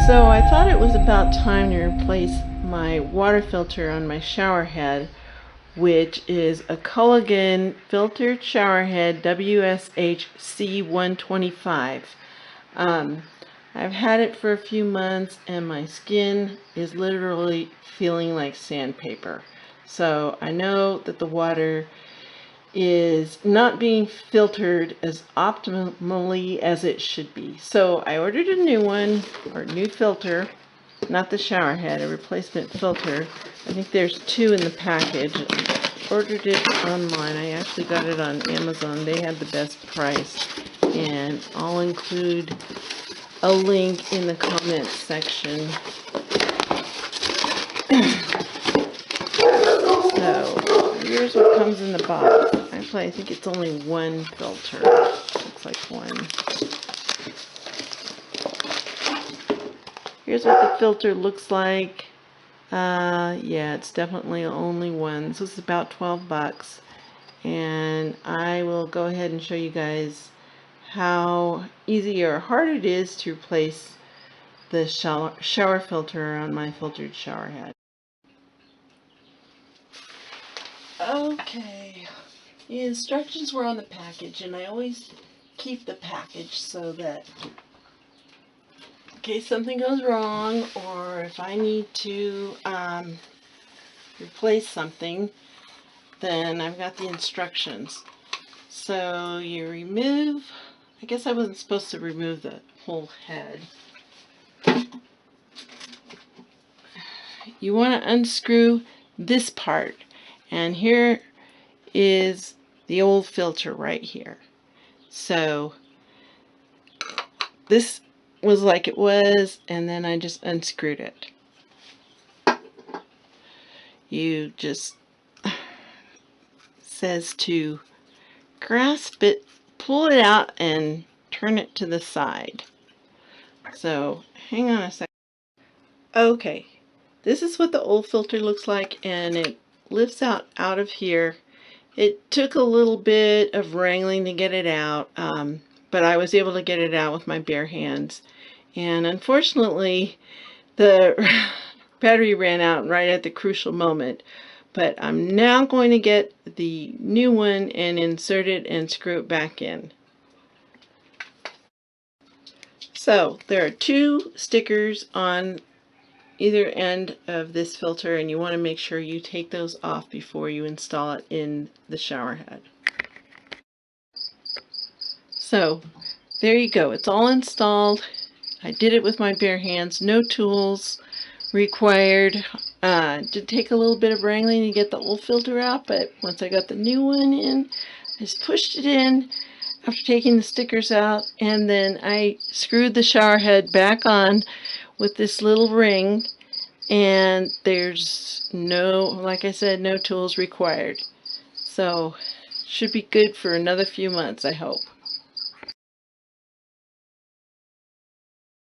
So I thought it was about time to replace my water filter on my shower head, which is a Culligan Filtered Showerhead WSH-C125. I've had it for a few months and my skin is literally feeling like sandpaper. So I know that the water is not being filtered as optimally as it should be. So I ordered a new one, or new filter, not the shower head, a replacement filter. I think there's two in the package. I ordered it online. I actually got it on Amazon. They had the best price, and I'll include a link in the comments section. So here's what comes in the box. Actually, I think it's only one filter. Looks like one. Here's what the filter looks like. Yeah, it's definitely only one. This is about 12 bucks. And I will go ahead and show you guys how easy or hard it is to replace the shower filter on my filtered shower head. Okay, the instructions were on the package, and I always keep the package so that in case something goes wrong or if I need to replace something, then I've got the instructions. So you remove, I guess I wasn't supposed to remove the whole head. You want to unscrew this part, and here is the old filter right here. So this was like it was, and then I just unscrewed it. You just says to grasp it, pull it out, and turn it to the side. So hang on a second. Okay, this is what the old filter looks like, and it lifts out of here. It took a little bit of wrangling to get it out, but I was able to get it out with my bare hands. And unfortunately, the battery ran out right at the crucial moment. But I'm now going to get the new one and insert it and screw it back in. So there are two stickers on either end of this filter, and you want to make sure you take those off before you install it in the shower head. So there you go, it's all installed. I did it with my bare hands, no tools required. Did take a little bit of wrangling to get the old filter out, but once I got the new one in, I just pushed it in after taking the stickers out, and then I screwed the shower head back on with this little ring, and there's no, like I said, no tools required. So should be good for another few months, I hope.